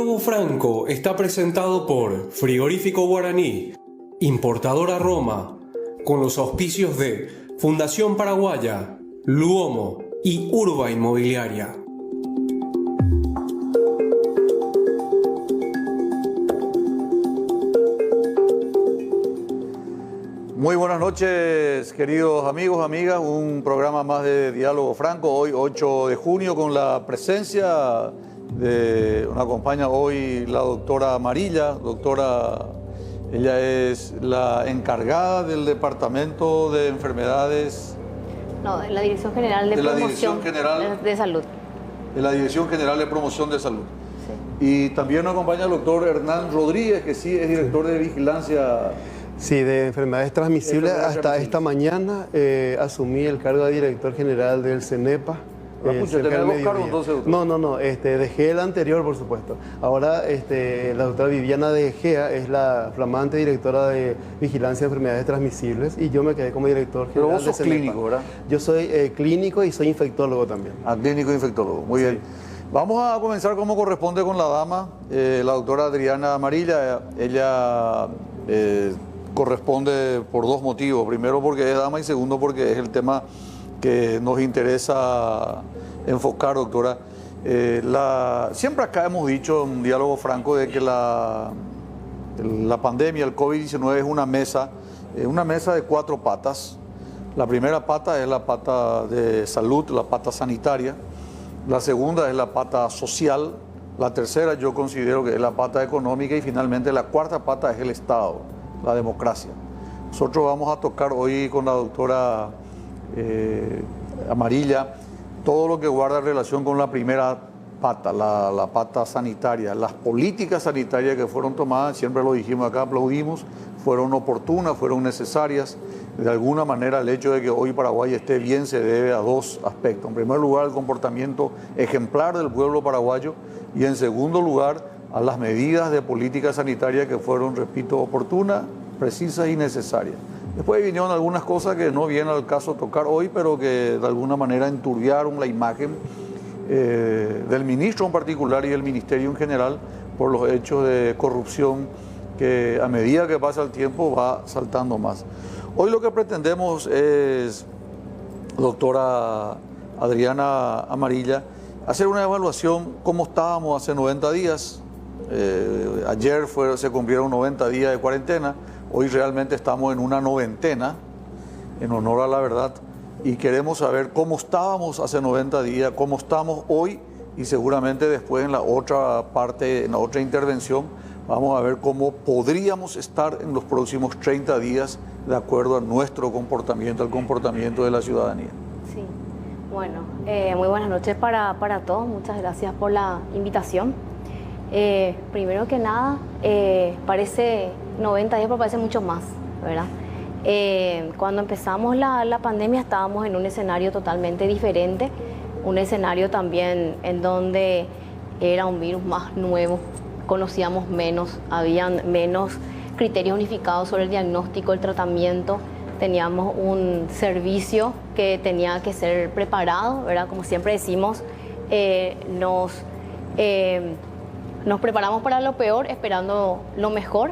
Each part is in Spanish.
Diálogo Franco está presentado por Frigorífico Guaraní, Importadora Roma, con los auspicios de Fundación Paraguaya, Luomo y Urba Inmobiliaria. Muy buenas noches, queridos amigos, amigas. Un programa más de Diálogo Franco, hoy 8 de junio, con la presencia de, nos acompaña hoy la doctora Amarilla. Doctora, ella es la encargada del Departamento de Enfermedades... No, de la Dirección General de Promoción de Salud. De la Dirección General de Promoción de Salud. Sí. Y también nos acompaña el doctor Hernán Rodríguez, que sí es director de Vigilancia... Sí, de enfermedades transmisibles. Hasta esta mañana asumí el cargo de director general del CENEPA. ¿Tenés dos cargos entonces, doctor? No, dejé el anterior, por supuesto. Ahora la doctora Viviana de Gea es la flamante directora de Vigilancia de Enfermedades Transmisibles y yo me quedé como director general. Pero vos sos clínico, ¿verdad? Yo soy clínico y soy infectólogo también. Clínico e infectólogo, muy bien. Vamos a comenzar como corresponde con la dama, la doctora Adriana Amarilla. Ella corresponde por dos motivos. Primero porque es dama y segundo porque es el tema que nos interesa enfocar, doctora. Siempre acá hemos dicho en un diálogo franco de que la pandemia, el COVID-19 es una mesa de cuatro patas. La primera pata es la pata de salud, la pata sanitaria. La segunda es la pata social. La tercera yo considero que es la pata económica y finalmente la cuarta pata es el Estado, la democracia. Nosotros vamos a tocar hoy con la doctora Amarilla todo lo que guarda relación con la primera pata, la pata sanitaria. Las políticas sanitarias que fueron tomadas, siempre lo dijimos acá, aplaudimos, fueron oportunas, fueron necesarias. De alguna manera el hecho de que hoy Paraguay esté bien se debe a dos aspectos. En primer lugar, el comportamiento ejemplar del pueblo paraguayo y en segundo lugar, a las medidas de política sanitaria que fueron, repito, oportunas, precisas y necesarias. Después vinieron algunas cosas que no vienen al caso tocar hoy, pero que de alguna manera enturbiaron la imagen del ministro en particular y del ministerio en general por los hechos de corrupción que a medida que pasa el tiempo va saltando más. Hoy lo que pretendemos es, doctora Adriana Amarilla, hacer una evaluación cómo estábamos hace 90 días. Ayer se cumplieron 90 días de cuarentena. Hoy realmente estamos en una noventena, en honor a la verdad, y queremos saber cómo estábamos hace 90 días, cómo estamos hoy, y seguramente después en la otra parte, en la otra intervención, vamos a ver cómo podríamos estar en los próximos 30 días de acuerdo a nuestro comportamiento, al comportamiento de la ciudadanía. Sí, bueno, muy buenas noches para todos, muchas gracias por la invitación. Primero que nada, parece 90 días, pero parece mucho más, ¿verdad? Cuando empezamos la pandemia estábamos en un escenario totalmente diferente, un escenario también en donde era un virus más nuevo, conocíamos menos, habían menos criterios unificados sobre el diagnóstico, el tratamiento, teníamos un servicio que tenía que ser preparado, ¿verdad? Como siempre decimos, nos preparamos para lo peor, esperando lo mejor.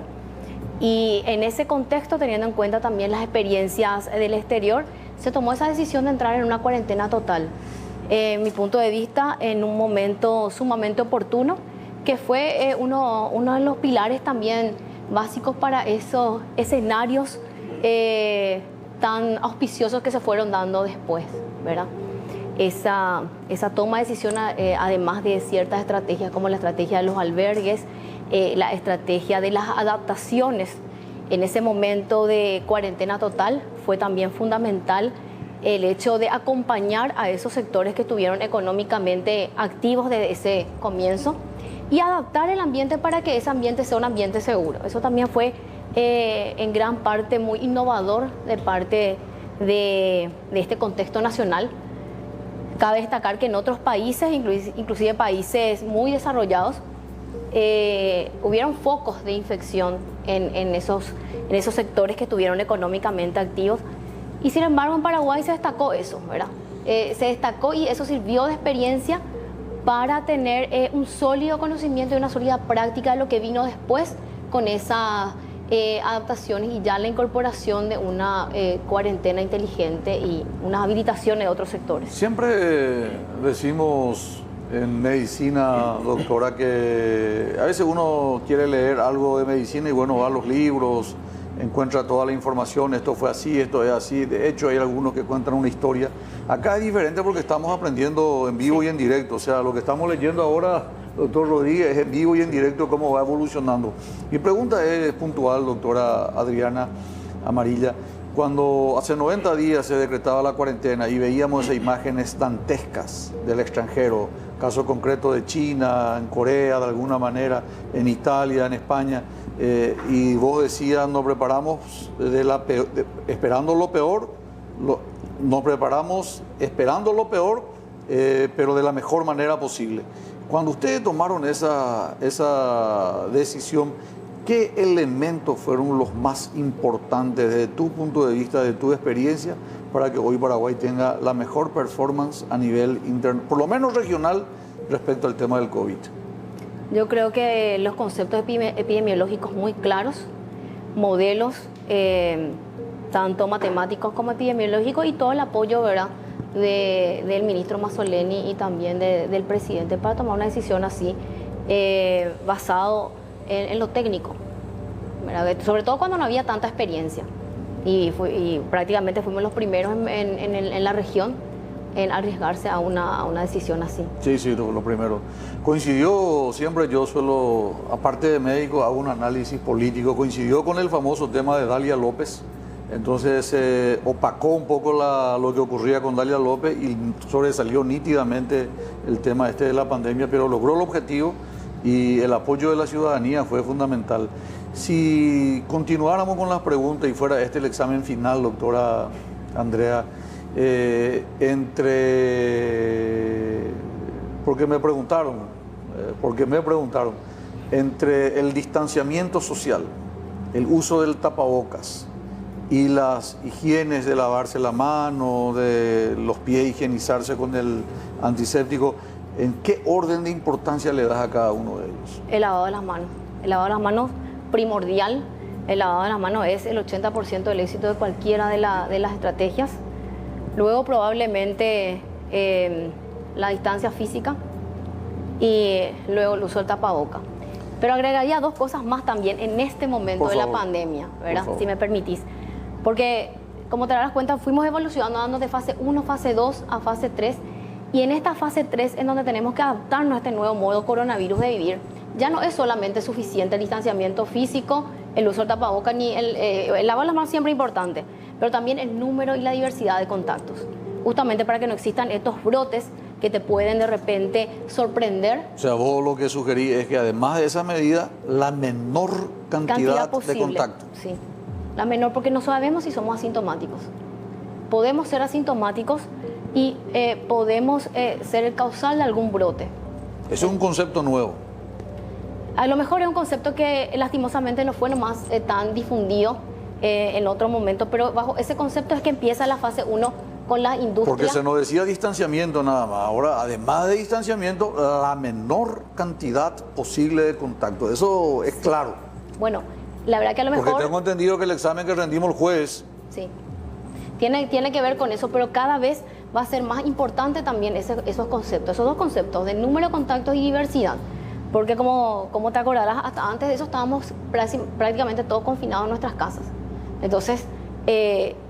Y en ese contexto, teniendo en cuenta también las experiencias del exterior, se tomó esa decisión de entrar en una cuarentena total. En mi punto de vista, en un momento sumamente oportuno, que fue uno de los pilares también básicos para esos escenarios tan auspiciosos que se fueron dando después, ¿verdad? Esa toma de decisión, además de ciertas estrategias como la estrategia de los albergues, la estrategia de las adaptaciones en ese momento de cuarentena total, fue también fundamental el hecho de acompañar a esos sectores que estuvieron económicamente activos desde ese comienzo y adaptar el ambiente para que ese ambiente sea un ambiente seguro. Eso también fue en gran parte muy innovador de parte de este contexto nacional. Cabe destacar que en otros países, inclusive países muy desarrollados, hubieron focos de infección en esos sectores que estuvieron económicamente activos. Y sin embargo en Paraguay se destacó eso, ¿verdad? Se destacó y eso sirvió de experiencia para tener un sólido conocimiento y una sólida práctica de lo que vino después con esas adaptaciones y ya la incorporación de una cuarentena inteligente y unas habilitaciones de otros sectores. Siempre decimos en medicina, doctora, que a veces uno quiere leer algo de medicina y bueno, va a los libros, encuentra toda la información, esto fue así, esto es así. De hecho, hay algunos que cuentan una historia. Acá es diferente porque estamos aprendiendo en vivo y en directo. O sea, lo que estamos leyendo ahora, doctor Rodríguez, es en vivo y en directo cómo va evolucionando. Mi pregunta es puntual, doctora Adriana Amarilla. Cuando hace 90 días se decretaba la cuarentena y veíamos esas imágenes dantescas del extranjero, caso concreto de China, en Corea de alguna manera, en Italia, en España, y vos decías, nos preparamos esperando lo peor, nos preparamos esperando lo peor, pero de la mejor manera posible. Cuando ustedes tomaron esa decisión, ¿qué elementos fueron los más importantes desde tu punto de vista, de tu experiencia, para que hoy Paraguay tenga la mejor performance a nivel interno, por lo menos regional, respecto al tema del COVID? Yo creo que los conceptos epidemiológicos muy claros, modelos tanto matemáticos como epidemiológicos y todo el apoyo, ¿verdad?, del ministro Mazzoleni y también del presidente para tomar una decisión así, basado en lo técnico, ¿verdad? Sobre todo cuando no había tanta experiencia y prácticamente fuimos los primeros en la región en arriesgarse a una decisión así. Sí, lo primero. Coincidió, siempre yo suelo, aparte de médico, hago un análisis político, coincidió con el famoso tema de Dalia López. Entonces opacó un poco lo que ocurría con Dalia López y sobresalió nítidamente el tema de la pandemia, pero logró el objetivo y el apoyo de la ciudadanía fue fundamental. Si continuáramos con las preguntas y fuera el examen final, doctora Andrea, porque me preguntaron, entre el distanciamiento social, el uso del tapabocas y las higienes de lavarse la mano, de los pies, higienizarse con el antiséptico, ¿en qué orden de importancia le das a cada uno de ellos? El lavado de las manos. El lavado de las manos primordial. El lavado de las manos es el 80% del éxito de cualquiera de las estrategias. Luego probablemente la distancia física y luego el uso del tapaboca. Pero agregaría dos cosas más también en este momento de la pandemia, ¿verdad? Si me permitís. Porque, como te darás cuenta, fuimos evolucionando de fase 1, fase 2 a fase 3. Y en esta fase 3 es donde tenemos que adaptarnos a este nuevo modo coronavirus de vivir. Ya no es solamente suficiente el distanciamiento físico, el uso del tapaboca, ni el lavar las manos siempre importante, pero también el número y la diversidad de contactos. Justamente para que no existan estos brotes que te pueden de repente sorprender. O sea, vos lo que sugerís es que además de esa medida, la menor cantidad de contacto. Sí, la menor, porque no sabemos si somos asintomáticos. Podemos ser asintomáticos y podemos ser el causal de algún brote. Eso es un concepto nuevo. A lo mejor es un concepto que lastimosamente no fue nomás tan difundido en otro momento, pero bajo ese concepto es que empieza la fase 1 con la industria. Porque se nos decía distanciamiento nada más. Ahora, además de distanciamiento, la menor cantidad posible de contacto. Eso es claro. Bueno, la verdad que a lo mejor... Porque tengo entendido que el examen que rendimos el jueves... Sí, tiene que ver con eso, pero cada vez va a ser más importante también esos conceptos, esos dos conceptos de número de contactos y diversidad. Porque como te acordarás, hasta antes de eso estábamos prácticamente todos confinados en nuestras casas. Entonces,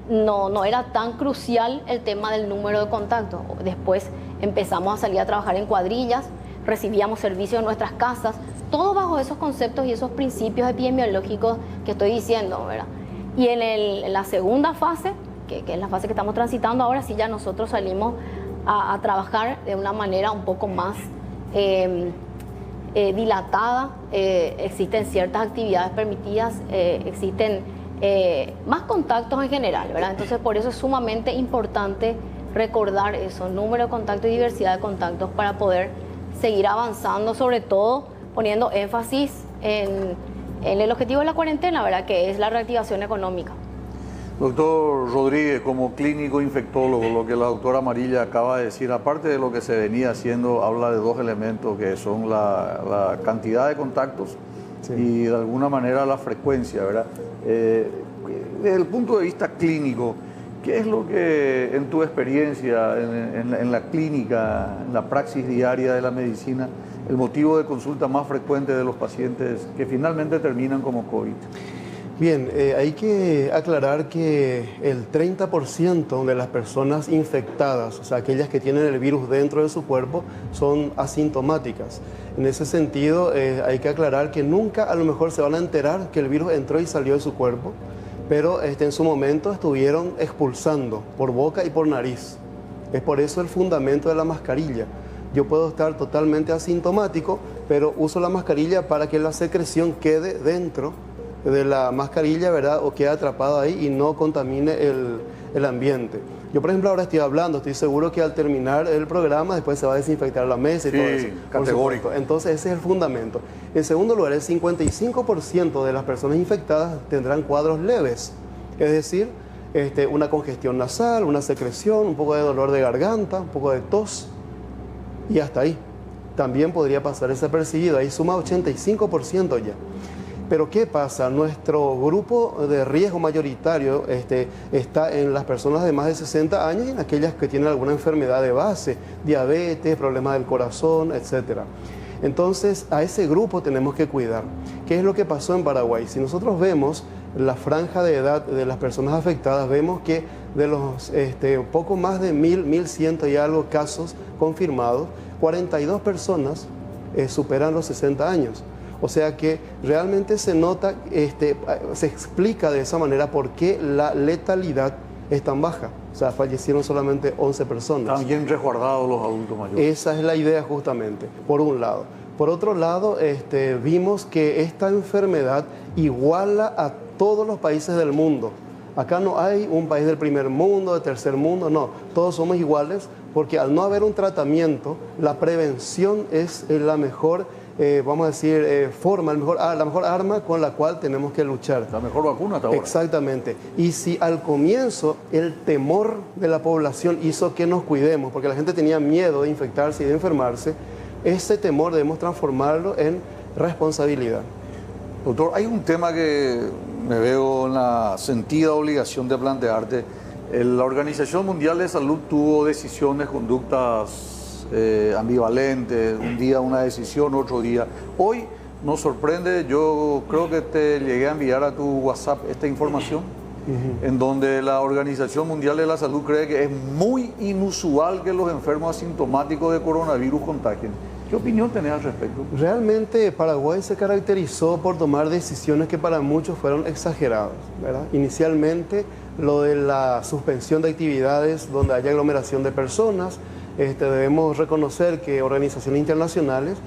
no era tan crucial el tema del número de contactos. Después empezamos a salir a trabajar en cuadrillas, recibíamos servicios en nuestras casas, todo bajo esos conceptos y esos principios epidemiológicos que estoy diciendo, ¿verdad? Y en la segunda fase, que es la fase que estamos transitando ahora, sí ya nosotros salimos a trabajar de una manera un poco más dilatada, existen ciertas actividades permitidas, existen más contactos en general, ¿verdad? Entonces por eso es sumamente importante recordar eso, número de contactos y diversidad de contactos para poder seguir avanzando, sobre todo poniendo énfasis en el objetivo de la cuarentena, ¿verdad? Que es la reactivación económica. Doctor Rodríguez, como clínico infectólogo, lo que la doctora Amarilla acaba de decir, aparte de lo que se venía haciendo, habla de dos elementos que son la cantidad de contactos y de alguna manera la frecuencia, ¿verdad? Desde el punto de vista clínico, ¿qué es lo que en tu experiencia, en la clínica, en la praxis diaria de la medicina, el motivo de consulta más frecuente de los pacientes que finalmente terminan como COVID? Bien, hay que aclarar que el 30% de las personas infectadas, o sea, aquellas que tienen el virus dentro de su cuerpo, son asintomáticas. En ese sentido, hay que aclarar que nunca a lo mejor se van a enterar que el virus entró y salió de su cuerpo, pero en su momento estuvieron expulsando por boca y por nariz. Es por eso el fundamento de la mascarilla. Yo puedo estar totalmente asintomático, pero uso la mascarilla para que la secreción quede dentro de la mascarilla, ¿verdad? O quede atrapado ahí y no contamine el ambiente. Yo, por ejemplo, ahora estoy hablando, estoy seguro que al terminar el programa después se va a desinfectar la mesa y todo eso. Categórico. Entonces ese es el fundamento. En segundo lugar, el 55% de las personas infectadas tendrán cuadros leves, es decir, una congestión nasal, una secreción, un poco de dolor de garganta, un poco de tos y hasta ahí. También podría pasar desapercibido, ahí suma 85% ya. Pero ¿qué pasa? Nuestro grupo de riesgo mayoritario está en las personas de más de 60 años y en aquellas que tienen alguna enfermedad de base, diabetes, problemas del corazón, etc. Entonces, a ese grupo tenemos que cuidar. ¿Qué es lo que pasó en Paraguay? Si nosotros vemos la franja de edad de las personas afectadas, vemos que de los poco más de 1.100 y algo casos confirmados, 42 personas superan los 60 años. O sea que realmente se nota, se explica de esa manera por qué la letalidad es tan baja. O sea, fallecieron solamente 11 personas. Están bien resguardados los adultos mayores. Esa es la idea justamente, por un lado. Por otro lado, vimos que esta enfermedad iguala a todos los países del mundo. Acá no hay un país del primer mundo, del tercer mundo, no. Todos somos iguales porque al no haber un tratamiento, la prevención es la mejor vamos a decir, forma, la mejor arma con la cual tenemos que luchar. La mejor vacuna hasta ahora. Exactamente. Y si al comienzo el temor de la población hizo que nos cuidemos, porque la gente tenía miedo de infectarse y de enfermarse, ese temor debemos transformarlo en responsabilidad. Doctor, hay un tema que me veo en la sentida obligación de plantearte. La Organización Mundial de Salud tuvo decisiones, conductas ambivalentes, un día una decisión, otro día. Hoy nos sorprende, yo creo que te llegué a enviar a tu WhatsApp esta información, en donde la Organización Mundial de la Salud cree que es muy inusual que los enfermos asintomáticos de coronavirus contagien. ¿Qué opinión tenés al respecto? Realmente Paraguay se caracterizó por tomar decisiones que para muchos fueron exageradas, ¿verdad? Inicialmente lo de la suspensión de actividades donde haya aglomeración de personas. Debemos reconocer que organizaciones internacionales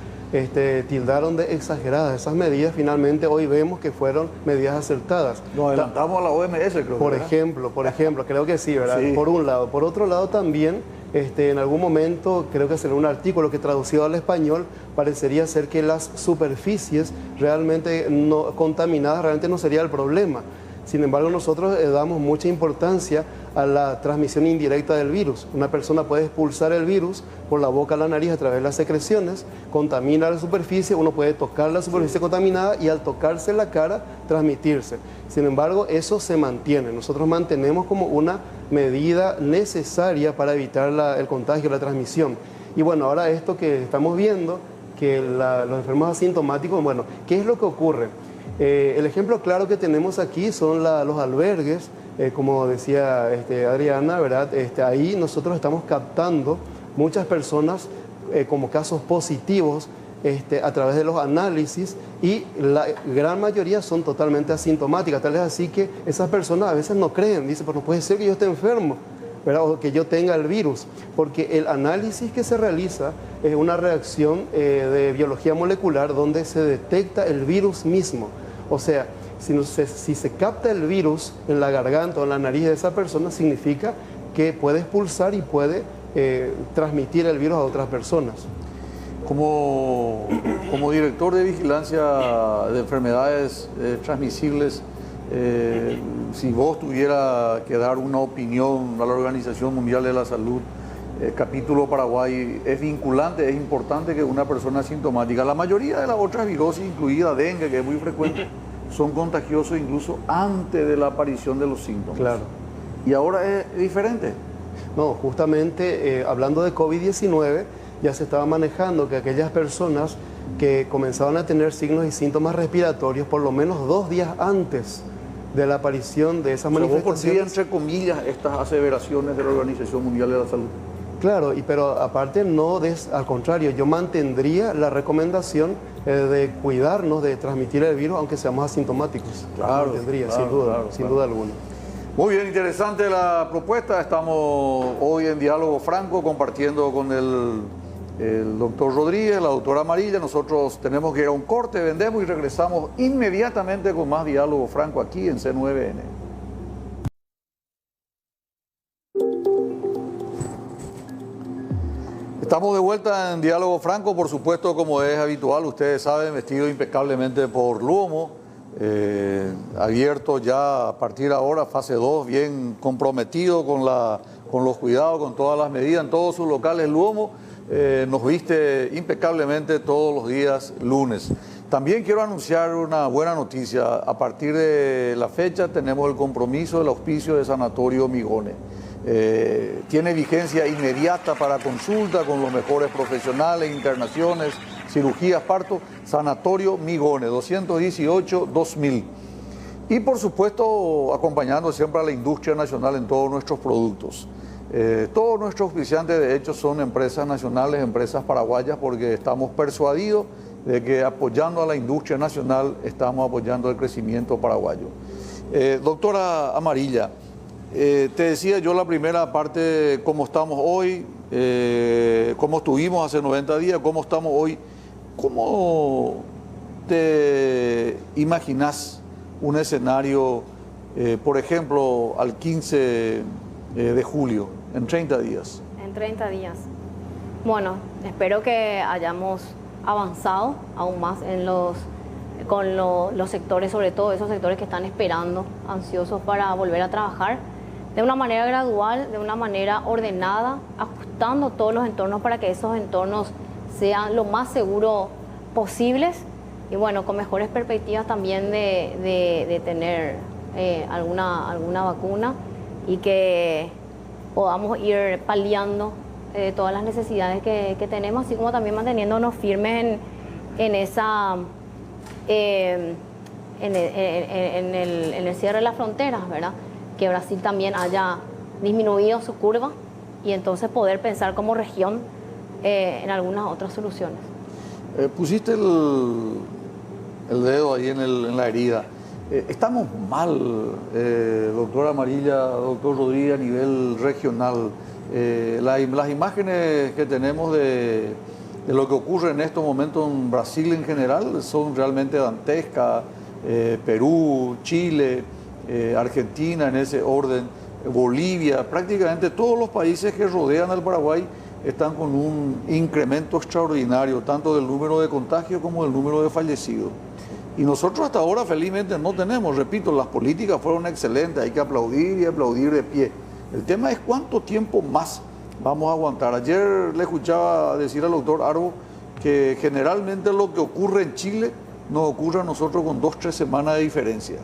tildaron de exageradas esas medidas. Finalmente hoy vemos que fueron medidas acertadas. Nos adelantamos a la OMS, creo. Por ejemplo, creo que sí, ¿verdad? Sí. Por un lado. Por otro lado también, en algún momento, creo que será un artículo que traducido al español, parecería ser que las superficies realmente no contaminadas realmente no sería el problema. Sin embargo, nosotros damos mucha importancia a la transmisión indirecta del virus. Una persona puede expulsar el virus por la boca a la nariz a través de las secreciones, contamina la superficie, uno puede tocar la superficie contaminada y al tocarse la cara, transmitirse. Sin embargo, eso se mantiene. Nosotros mantenemos como una medida necesaria para evitar el contagio, la transmisión. Y bueno, ahora esto que estamos viendo, que los enfermos asintomáticos, bueno, ¿qué es lo que ocurre? El ejemplo claro que tenemos aquí son los albergues, como decía Adriana, ¿verdad? Ahí nosotros estamos captando muchas personas como casos positivos a través de los análisis y la gran mayoría son totalmente asintomáticas, tal es así que esas personas a veces no creen, dicen, pues no puede ser que yo esté enfermo, ¿verdad? O que yo tenga el virus, porque el análisis que se realiza es una reacción de biología molecular donde se detecta el virus mismo. O sea, si se capta el virus en la garganta o en la nariz de esa persona, significa que puede expulsar y puede transmitir el virus a otras personas. Como director de vigilancia de enfermedades transmisibles, Si vos tuviera que dar una opinión a la Organización Mundial de la Salud, capítulo Paraguay, ¿es vinculante, es importante que una persona asintomática, la mayoría de las otras virosis, incluida dengue, que es muy frecuente, son contagiosos incluso antes de la aparición de los síntomas? Claro. Y ahora es diferente. No, justamente hablando de COVID-19, ya se estaba manejando que aquellas personas que comenzaban a tener signos y síntomas respiratorios por lo menos 2 días antes de la aparición de esas manifestaciones. ¿Vos por qué, entre comillas, estas aseveraciones de la Organización Mundial de la Salud? Claro, pero aparte al contrario, yo mantendría la recomendación de cuidarnos de transmitir el virus aunque seamos asintomáticos. Claro, mantendría, claro, sin duda, claro, sin claro. duda alguna. Muy bien, interesante la propuesta. Estamos hoy en Diálogo Franco compartiendo con el doctor Rodríguez, la doctora Amarilla. Nosotros tenemos que ir a un corte, vendemos y regresamos inmediatamente con más Diálogo Franco aquí en C9N. Estamos de vuelta en Diálogo Franco, por supuesto, como es habitual, ustedes saben, vestido impecablemente por Luomo, abierto ya a partir de ahora, fase 2, bien comprometido con los cuidados, con todas las medidas en todos sus locales. Luomo nos viste impecablemente todos los días lunes. También quiero anunciar una buena noticia. A partir de la fecha tenemos el compromiso del auspicio de Sanatorio Migone. Tiene vigencia inmediata para consulta con los mejores profesionales, internaciones, cirugías, parto. Sanatorio Migone, 218-2000. Y por supuesto, acompañando siempre a la industria nacional en todos nuestros productos. Todos nuestros auspiciantes, de hecho, son empresas nacionales, empresas paraguayas, porque estamos persuadidos de que apoyando a la industria nacional estamos apoyando el crecimiento paraguayo. Doctora Amarilla, te decía yo la primera parte, cómo estamos hoy, cómo estuvimos hace 90 días, cómo estamos hoy. ¿Cómo te imaginas un escenario, por ejemplo, al 15 de julio, en 30 días? En 30 días. Bueno, espero que hayamos avanzado aún más con los sectores, sobre todo esos sectores que están esperando, ansiosos para volver a trabajar, de una manera gradual, de una manera ordenada, ajustando todos los entornos para que esos entornos sean lo más seguros posibles y bueno, con mejores perspectivas también de tener alguna vacuna y que podamos ir paliando todas las necesidades que tenemos, así como también manteniéndonos firmes en el cierre de las fronteras, ¿verdad? Que Brasil también haya disminuido su curva y entonces poder pensar como región en algunas otras soluciones. Pusiste el dedo ahí en la herida. Estamos mal, doctora Amarilla, doctor Rodríguez, a nivel regional. Las imágenes que tenemos de lo que ocurre en estos momentos en Brasil en general son realmente dantescas. Perú, Chile, Argentina en ese orden, Bolivia, prácticamente todos los países que rodean al Paraguay están con un incremento extraordinario, tanto del número de contagios como del número de fallecidos. Y nosotros hasta ahora felizmente no tenemos, repito, las políticas fueron excelentes, hay que aplaudir y aplaudir de pie. El tema es cuánto tiempo más vamos a aguantar. Ayer le escuchaba decir al doctor Arbo que generalmente lo que ocurre en Chile nos ocurre a nosotros con 2-3 semanas de diferencia.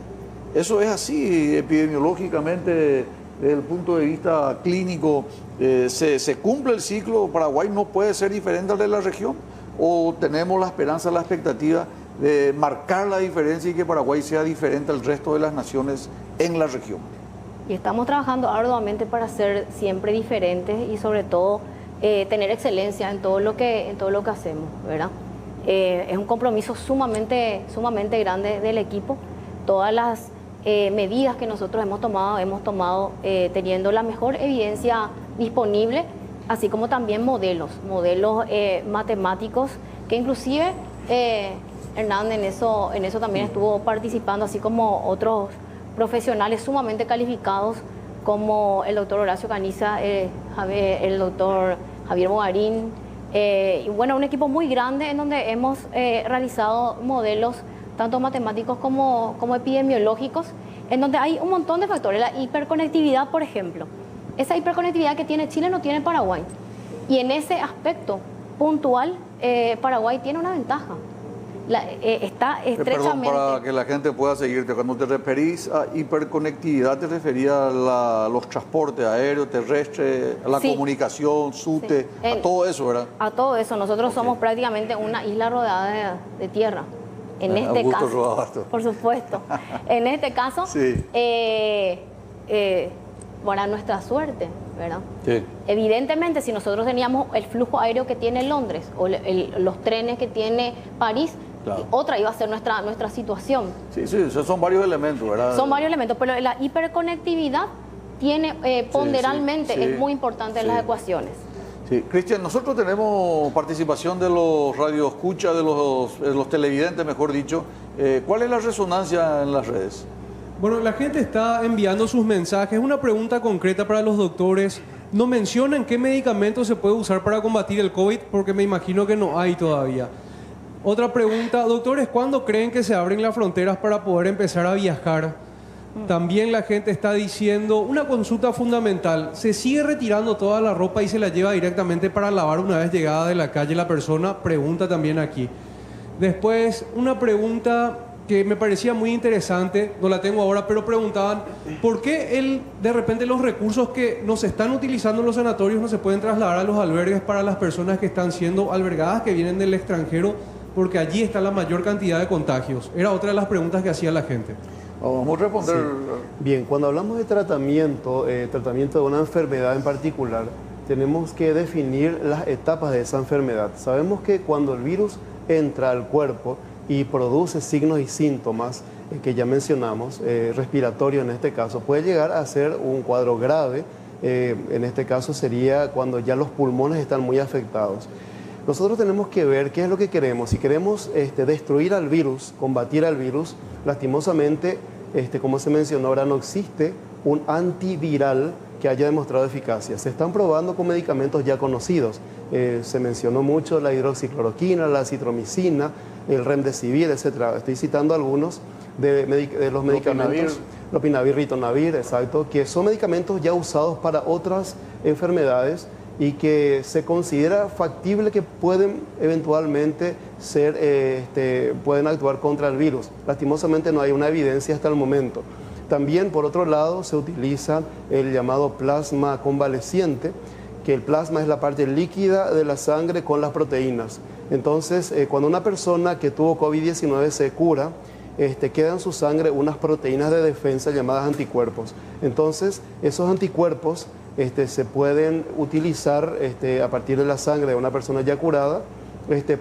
Eso es así epidemiológicamente, desde el punto de vista clínico, se cumple el ciclo. Paraguay no puede ser diferente al de la región, o tenemos la esperanza, la expectativa de marcar la diferencia y que Paraguay sea diferente al resto de las naciones en la región. Y estamos trabajando arduamente para ser siempre diferentes y sobre todo tener excelencia en todo lo que hacemos, ¿verdad? Es un compromiso sumamente grande del equipo. Todas las medidas que nosotros hemos tomado teniendo la mejor evidencia disponible, así como también modelos matemáticos que inclusive Hernán en eso también estuvo participando, así como otros profesionales sumamente calificados como el doctor Horacio Caniza, el doctor Javier Mogarín, y bueno, un equipo muy grande en donde hemos realizado modelos tanto matemáticos como epidemiológicos en donde hay un montón de factores. La hiperconectividad, por ejemplo. Esa hiperconectividad que tiene Chile no tiene Paraguay. Y en ese aspecto puntual, Paraguay tiene una ventaja. Está estrechamente... Perdón, para que la gente pueda seguirte, cuando te referís a hiperconectividad, ¿te referías a los transportes aéreos, terrestres, a la comunicación, SUTE, a todo eso, verdad? A todo eso. Nosotros somos prácticamente una isla rodeada de tierra. En este Augusto caso, Rodabasto. por supuesto. En este caso, Sí. para nuestra suerte, ¿verdad? Sí. Evidentemente, si nosotros teníamos el flujo aéreo que tiene Londres o los trenes que tiene París, Claro. otra iba a ser nuestra situación. Sí, esos son varios elementos, ¿verdad? Son varios elementos, pero la hiperconectividad tiene ponderalmente, sí, es muy importante en las sí. ecuaciones. Sí, Cristian, nosotros tenemos participación de los radioescuchas, de los televidentes, mejor dicho. ¿Cuál es la resonancia en las redes? Bueno, la gente está enviando sus mensajes. Una pregunta concreta para los doctores. No mencionan qué medicamento se puede usar para combatir el COVID, porque me imagino que no hay todavía. Otra pregunta, doctores, ¿cuándo creen que se abren las fronteras para poder empezar a viajar? También la gente está diciendo, una consulta fundamental, ¿se sigue retirando toda la ropa y se la lleva directamente para lavar una vez llegada de la calle la persona? Pregunta también aquí. Después, una pregunta que me parecía muy interesante, no la tengo ahora, pero preguntaban, ¿por qué de repente los recursos que no se están utilizando en los sanatorios no se pueden trasladar a los albergues para las personas que están siendo albergadas, que vienen del extranjero, porque allí está la mayor cantidad de contagios? Era otra de las preguntas que hacía la gente. Vamos a responder. Sí. Bien, cuando hablamos de tratamiento de una enfermedad en particular, tenemos que definir las etapas de esa enfermedad. Sabemos que cuando el virus entra al cuerpo y produce signos y síntomas que ya mencionamos, respiratorio en este caso, puede llegar a ser un cuadro grave. En este caso sería cuando ya los pulmones están muy afectados. Nosotros tenemos que ver qué es lo que queremos. Si queremos destruir al virus, combatir al virus, lastimosamente, como se mencionó ahora, no existe un antiviral que haya demostrado eficacia. Se están probando con medicamentos ya conocidos. Se mencionó mucho la hidroxicloroquina, la acitromicina, el remdesivir, etc. Estoy citando algunos de los medicamentos. Lopinavir, ritonavir, exacto, que son medicamentos ya usados para otras enfermedades y que se considera factible que pueden eventualmente pueden actuar contra el virus. Lastimosamente no hay una evidencia hasta el momento. También, por otro lado, se utiliza el llamado plasma convaleciente, que el plasma es la parte líquida de la sangre con las proteínas. Entonces, cuando una persona que tuvo COVID-19 se cura, quedan en su sangre unas proteínas de defensa llamadas anticuerpos. Entonces, esos anticuerpos se pueden utilizar a partir de la sangre de una persona ya curada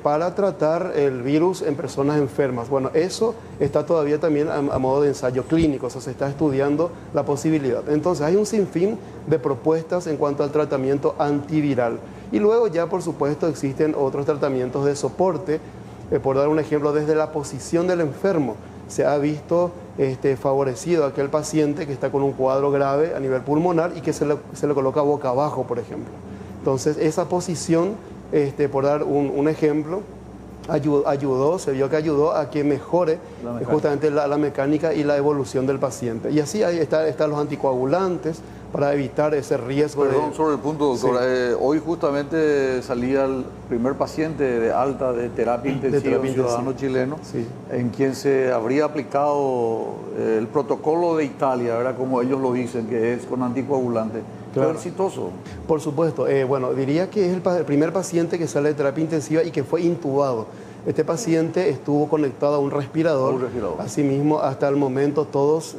para tratar el virus en personas enfermas. Bueno, eso está todavía también a modo de ensayo clínico, o sea, se está estudiando la posibilidad. Entonces, hay un sinfín de propuestas en cuanto al tratamiento antiviral. Y luego ya, por supuesto, existen otros tratamientos de soporte. Por dar un ejemplo, desde la posición del enfermo se ha visto favorecido a aquel paciente que está con un cuadro grave a nivel pulmonar y que se le coloca boca abajo, por ejemplo. Entonces, esa posición, por dar un ejemplo, se vio que ayudó a que mejore justamente la mecánica y la evolución del paciente. Y así están los anticoagulantes para evitar ese riesgo. Perdón, sobre el punto, doctora. Sí. Hoy justamente salía el primer paciente de alta de terapia intensiva, un ciudadano chileno, sí, en quien se habría aplicado el protocolo de Italia, ¿verdad? Como ellos lo dicen, que es con anticoagulante. Claro. Fue exitoso. Por supuesto. Bueno, diría que es el primer paciente que sale de terapia intensiva y que fue intubado. Este paciente estuvo conectado a un respirador. Asimismo, hasta el momento, todos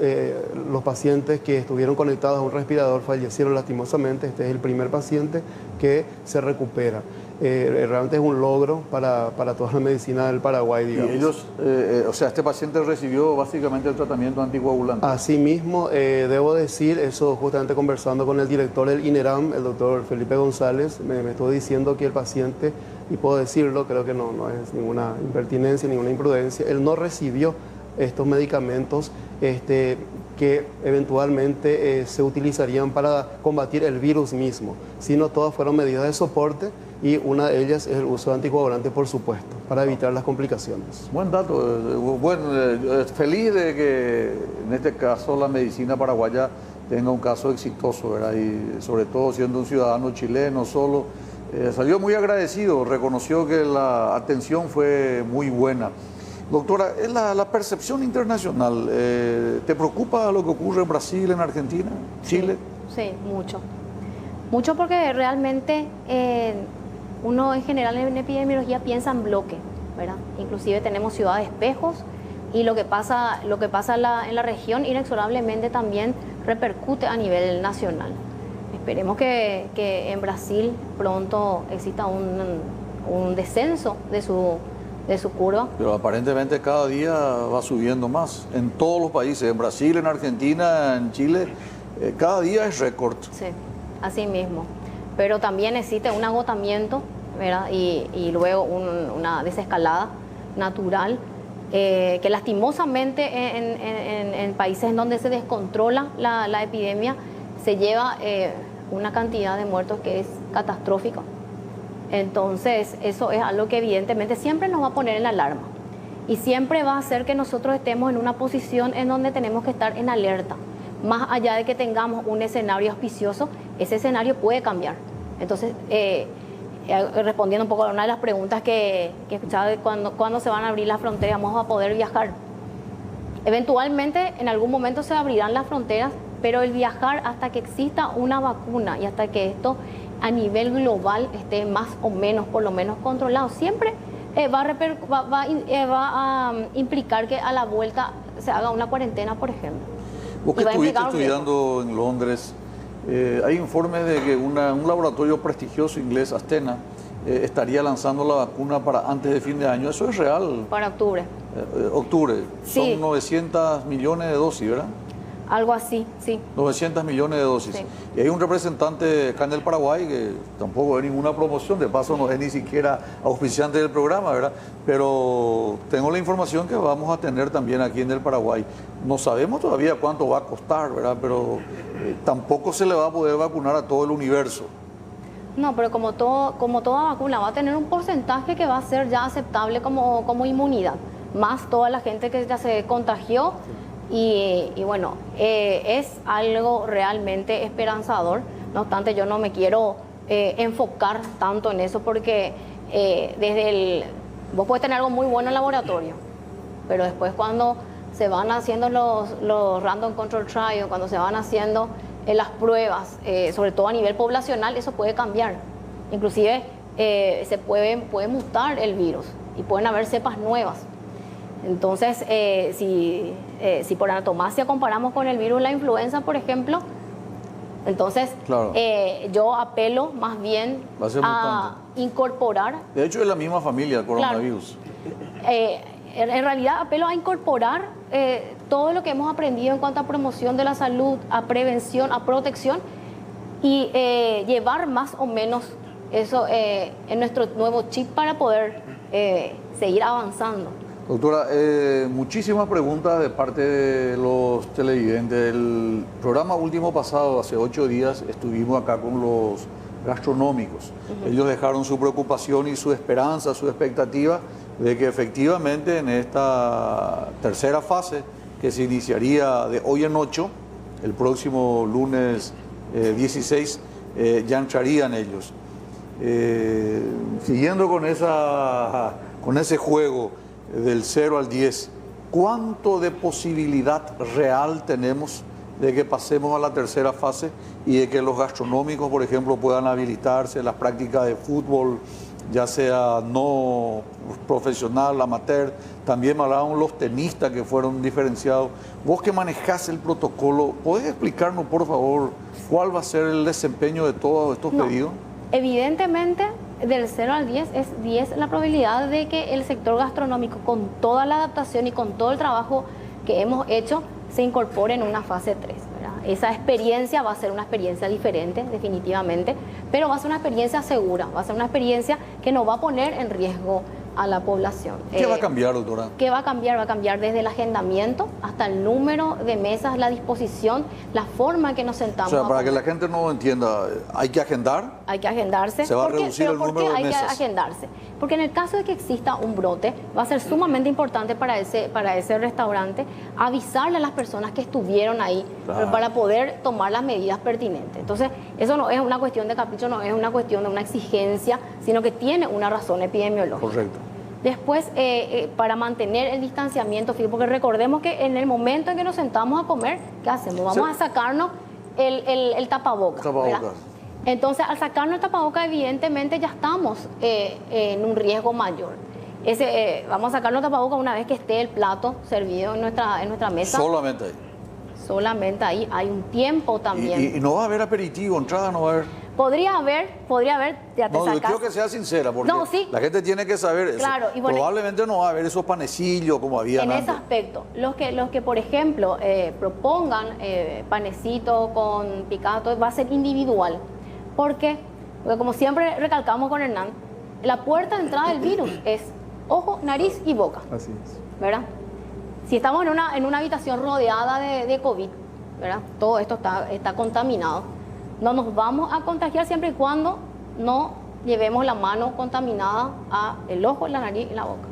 los pacientes que estuvieron conectados a un respirador fallecieron lastimosamente. Este es el primer paciente que se recupera. Realmente es un logro para toda la medicina del Paraguay, digamos. Y ellos, este paciente recibió básicamente el tratamiento anticoagulante. Asimismo, debo decir, eso justamente conversando con el director del INERAM, el doctor Felipe González, me estuvo diciendo que el paciente, y puedo decirlo, creo que no es ninguna impertinencia, ninguna imprudencia, él no recibió estos medicamentos que eventualmente se utilizarían para combatir el virus mismo, sino todas fueron medidas de soporte y una de ellas es el uso de anticoagulantes, por supuesto, para evitar las complicaciones. Buen dato. Feliz de que en este caso la medicina paraguaya tenga un caso exitoso, ¿verdad? Y sobre todo siendo un ciudadano chileno solo, salió muy agradecido, reconoció que la atención fue muy buena. Doctora, la percepción internacional, ¿te preocupa lo que ocurre en Brasil, en Argentina, Chile? Sí, mucho. Mucho porque realmente uno en general en epidemiología piensa en bloque, ¿verdad? Inclusive tenemos ciudades espejos y lo que pasa en la región inexorablemente también repercute a nivel nacional. Esperemos que en Brasil pronto exista un descenso de su curva. Pero aparentemente cada día va subiendo más en todos los países, en Brasil, en Argentina, en Chile, cada día es récord. Sí, así mismo. Pero también existe un agotamiento, ¿verdad? Y luego una desescalada natural que lastimosamente en países en donde se descontrola la epidemia se lleva una cantidad de muertos que es catastrófica. Entonces, eso es algo que evidentemente siempre nos va a poner en la alarma y siempre va a hacer que nosotros estemos en una posición en donde tenemos que estar en alerta. Más allá de que tengamos un escenario auspicioso, ese escenario puede cambiar. Entonces, respondiendo un poco a una de las preguntas que escuchaba de cuándo se van a abrir las fronteras, vamos a poder viajar. Eventualmente, en algún momento se abrirán las fronteras, pero el viajar hasta que exista una vacuna y hasta que esto a nivel global esté más o menos, por lo menos controlado, siempre va a implicar que a la vuelta se haga una cuarentena, por ejemplo. Vos que estuviste estudiando en Londres, hay informes de que un laboratorio prestigioso inglés, Astena, estaría lanzando la vacuna para antes de fin de año. ¿Eso es real? Para octubre. Octubre. Sí. Son 900 millones de dosis, ¿verdad? Algo así, sí. 900 millones de dosis. Sí. Y hay un representante acá en el Paraguay que tampoco es ninguna promoción, de paso no es ni siquiera auspiciante del programa, ¿verdad? Pero tengo la información que vamos a tener también aquí en el Paraguay. No sabemos todavía cuánto va a costar, ¿verdad? Pero tampoco se le va a poder vacunar a todo el universo. No, pero como toda vacuna va a tener un porcentaje que va a ser ya aceptable como inmunidad, más toda la gente que ya se contagió. Y bueno, es algo realmente esperanzador. No obstante, yo no me quiero enfocar tanto en eso porque vos puedes tener algo muy bueno en laboratorio, pero después cuando se van haciendo los random control trials, cuando se van haciendo las pruebas, sobre todo a nivel poblacional, eso puede cambiar. Inclusive puede mutar el virus y pueden haber cepas nuevas. Entonces, si por antonomasia comparamos con el virus de la influenza, por ejemplo, entonces claro, yo apelo más bien a incorporar... De hecho, es la misma familia, el coronavirus. Claro, en realidad apelo a incorporar todo lo que hemos aprendido en cuanto a promoción de la salud, a prevención, a protección y llevar más o menos eso en nuestro nuevo chip para poder seguir avanzando. Doctora, muchísimas preguntas de parte de los televidentes. El programa último pasado, hace 8 días, estuvimos acá con los gastronómicos. Ellos dejaron su preocupación y su esperanza, su expectativa de que efectivamente en esta tercera fase, que se iniciaría de hoy en 8, el próximo lunes 16, ya entrarían ellos. Siguiendo con ese juego del 0 al 10, ¿cuánto de posibilidad real tenemos de que pasemos a la tercera fase y de que los gastronómicos, por ejemplo, puedan habilitarse las prácticas de fútbol, ya sea no profesional, amateur? También me hablaban los tenistas que fueron diferenciados. Vos que manejás el protocolo, ¿podés explicarnos, por favor, cuál va a ser el desempeño de todos estos pedidos? Evidentemente, del 0 al 10 es 10 la probabilidad de que el sector gastronómico, con toda la adaptación y con todo el trabajo que hemos hecho, se incorpore en una fase 3, ¿verdad? Esa experiencia va a ser una experiencia diferente, definitivamente, pero va a ser una experiencia segura, va a ser una experiencia que no va a poner en riesgo a la población. ¿Qué va a cambiar, doctora? ¿Qué va a cambiar? Va a cambiar desde el agendamiento hasta el número de mesas, la disposición, la forma en que nos sentamos. O sea, a para que comer. la gente no entienda, ¿hay que agendar? Hay que agendarse. Se va a ¿Por qué? reducir el ¿Por número qué de hay mesas? que agendarse? Porque en el caso de que exista un brote, va a ser sumamente importante para ese restaurante avisarle a las personas que estuvieron ahí, Claro. para poder tomar las medidas pertinentes. Entonces, eso no es una cuestión de capricho, no es una cuestión de una exigencia, sino que tiene una razón epidemiológica. Correcto. Después, para mantener el distanciamiento físico, porque recordemos que en el momento en que nos sentamos a comer, ¿qué hacemos? Vamos Sí. a sacarnos el tapabocas. Tapabocas. ¿verdad? Entonces, al sacarnos el tapabocas, evidentemente ya estamos en un riesgo mayor. Vamos a sacarnos el tapabocas una vez que esté el plato servido en nuestra mesa. Solamente ahí. Solamente ahí hay un tiempo también. Y no va a haber aperitivo, entrada no va a haber. Podría haber, ya te No, yo sacas. quiero que sea sincera, porque No, sí. la gente tiene que saber eso. Claro, y bueno, probablemente no va a haber esos panecillos como había En antes. ese aspecto, los que por ejemplo, propongan panecito con picado, va a ser individual. ¿Por qué? Porque como siempre recalcamos con Hernán, la puerta de entrada del virus es ojo, nariz y boca, Así es. ¿verdad? Si estamos en una habitación rodeada de COVID, ¿verdad? Todo esto está contaminado. No nos vamos a contagiar siempre y cuando no llevemos la mano contaminada al ojo, la nariz y la boca.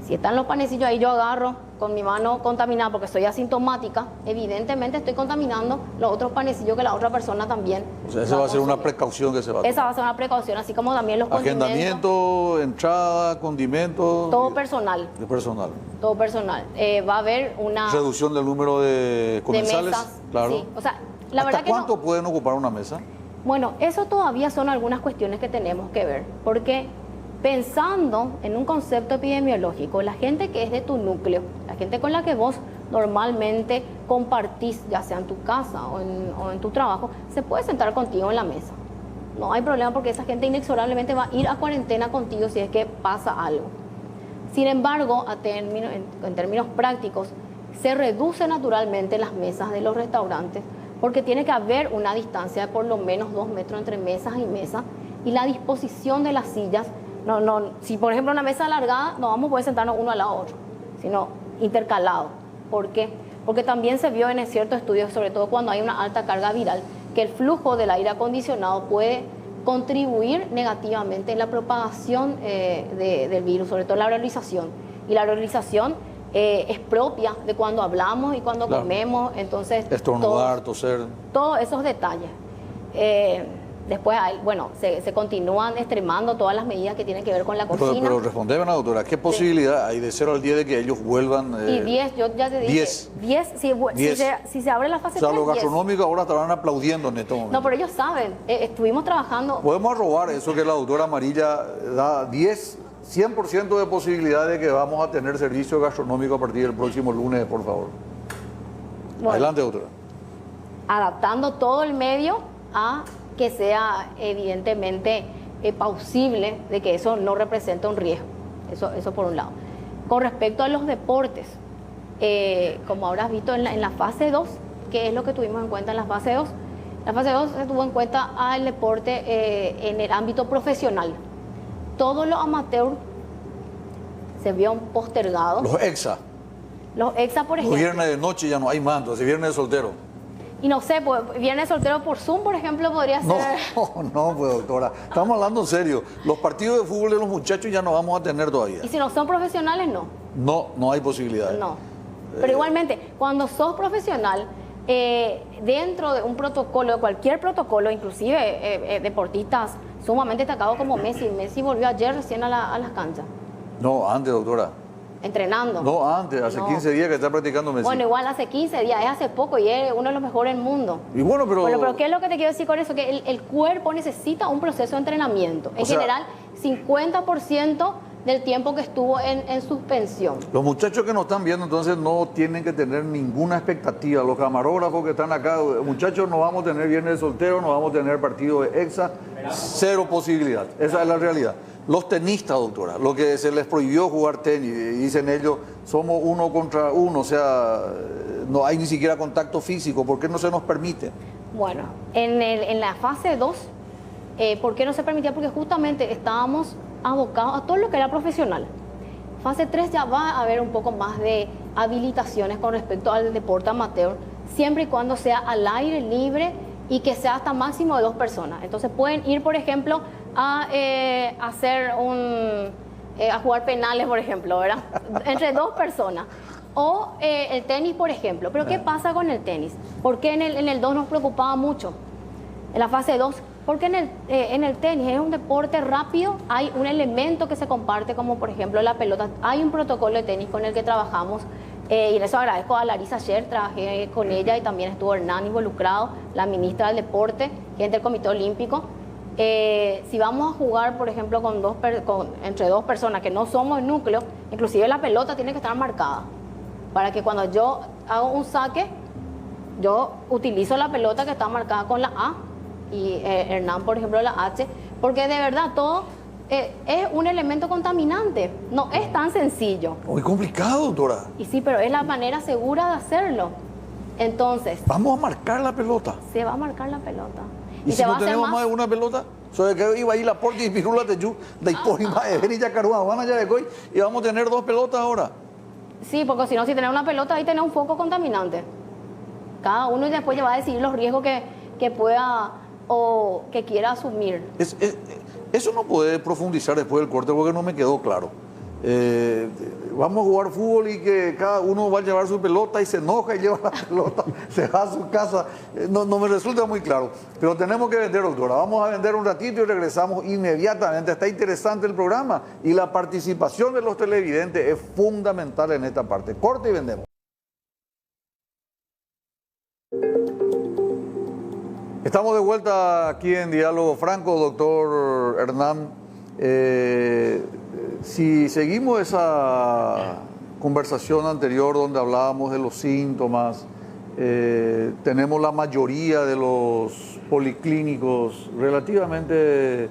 Si están los panecillos ahí, yo agarro con mi mano contaminada porque soy asintomática, evidentemente estoy contaminando los otros panecillos que la otra persona también. O sea, esa va a ser una consumir. precaución que se va a tomar. Esa va a ser una precaución, así como también los condimentos. Agendamiento, entrada, condimentos. Todo personal, De personal. todo personal. Va a haber una... Reducción del número de de comensales. mesas. Claro. Sí. O sea, la ¿Hasta verdad que cuánto no. pueden ocupar una mesa? Bueno, eso todavía son algunas cuestiones que tenemos que ver, porque pensando en un concepto epidemiológico, la gente que es de tu núcleo, la gente con la que vos normalmente compartís, ya sea en tu casa o en tu trabajo, se puede sentar contigo en la mesa. No hay problema porque esa gente inexorablemente va a ir a cuarentena contigo si es que pasa algo. Sin embargo, en términos prácticos, se reduce naturalmente las mesas de los restaurantes porque tiene que haber una distancia de por lo menos 2 metros entre mesas y mesas y la disposición de las sillas. Si por ejemplo una mesa alargada, no vamos a poder sentarnos uno al lado de otro, sino intercalado. ¿Por qué? Porque también se vio en ciertos estudios, sobre todo cuando hay una alta carga viral, que el flujo del aire acondicionado puede contribuir negativamente en la propagación del virus, sobre todo la aerolización. Y la aerolización es propia de cuando hablamos y cuando Claro. comemos, entonces Estornudar, toser. todos esos detalles. Después, bueno, se continúan extremando todas las medidas que tienen que ver con la cocina. Pero respondeme, doctora, ¿qué posibilidad hay de 0 al 10 de que ellos vuelvan? Y 10, yo ya te dije. 10. 10, si se abre la fase O sea, 3, los 10. gastronómicos ahora estarán aplaudiendo en este momento. No, pero ellos saben, estuvimos trabajando. Podemos robar eso que la doctora Amarilla da 100% de posibilidad de que vamos a tener servicio gastronómico a partir del próximo lunes, por favor. Bueno, Adelante, doctora. adaptando todo el medio a que sea evidentemente plausible de que eso no representa un riesgo. Eso por un lado. Con respecto a los deportes, como habrás visto en la fase 2, ¿qué es lo que tuvimos en cuenta en la fase 2? La fase 2 se tuvo en cuenta al deporte en el ámbito profesional. Todos los amateurs se vieron postergados. Los EXA. Los EXA, por Los ejemplo. viernes de noche ya no hay más, entonces viernes de soltero. Y no sé, pues, viernes soltero por Zoom, por ejemplo, podría ser. No, pues doctora. Estamos hablando en serio. Los partidos de fútbol de los muchachos ya no vamos a tener todavía. Y si no son profesionales, no. No hay posibilidad. No. Pero igualmente, cuando sos profesional, dentro de un protocolo, de cualquier protocolo, inclusive deportistas sumamente destacados como Messi. Messi volvió ayer recién a las canchas, No, antes, doctora. entrenando. No, antes, hace No. 15 días que está practicando Messi. Bueno, igual hace 15 días, es hace poco y es uno de los mejores del mundo. Y bueno, pero... Bueno, pero ¿qué es lo que te quiero decir con eso? Que el cuerpo necesita un proceso de entrenamiento. En O sea, general, 50% del tiempo que estuvo en suspensión. Los muchachos que nos están viendo entonces no tienen que tener ninguna expectativa. Los camarógrafos que están acá, muchachos, no vamos a tener viernes de soltero, no vamos a tener partido de EXA, 0 posibilidad. Esa es la realidad. Los tenistas, doctora, lo que se les prohibió jugar tenis, dicen ellos, somos 1 contra 1, o sea, no hay ni siquiera contacto físico, ¿por qué no se nos permite? Bueno, en la fase 2, ¿por qué no se permitía? Porque justamente estábamos abocados a todo lo que era profesional. Fase 3 ya va a haber un poco más de habilitaciones con respecto al deporte amateur, siempre y cuando sea al aire libre y que sea hasta máximo de 2 personas. Entonces pueden ir, por ejemplo, a a jugar penales, por ejemplo, ¿verdad? Entre 2 personas. O el tenis, por ejemplo. Pero ¿qué pasa con el tenis? ¿Por qué en el 2 nos preocupaba mucho? En la fase 2, porque en el tenis es un deporte rápido, hay un elemento que se comparte, como por ejemplo la pelota. Hay un protocolo de tenis con el que trabajamos, y en eso agradezco a Larisa ayer, trabajé con ella y también estuvo Hernán involucrado, la ministra del Deporte, gente del Comité Olímpico. Si vamos a jugar, por ejemplo, entre 2 personas que no somos el núcleo, inclusive la pelota tiene que estar marcada, para que cuando yo hago un saque, yo utilizo la pelota que está marcada con la A y Hernán, por ejemplo, la H, porque de verdad todo es un elemento contaminante, no es tan sencillo. Muy complicado, doctora. Y sí, pero es la manera segura de hacerlo. Entonces, Vamos a marcar la pelota. se va a marcar la pelota. ¿Y si se va no a hacer tenemos más de una pelota? Sobre que iba a ir la porta y pirula de yu, de por y ya Carúa, van allá de Coy, y vamos a tener 2 pelotas ahora. Sí, porque si no, si tenés una pelota, ahí tenés un foco contaminante. Cada uno y después ya va a decidir los riesgos que pueda o que quiera asumir. Eso no puede profundizar después del corte porque no me quedó claro. Vamos a jugar fútbol y que cada uno va a llevar su pelota y se enoja y lleva la pelota, se va a su casa. No me resulta muy claro. Pero tenemos que vender, doctora. Vamos a vender un ratito y regresamos inmediatamente. Está interesante el programa y la participación de los televidentes es fundamental en esta parte. Corte y vendemos. Estamos de vuelta aquí en Diálogo Franco, doctor Hernán. Si seguimos esa conversación anterior donde hablábamos de los síntomas, tenemos la mayoría de los policlínicos relativamente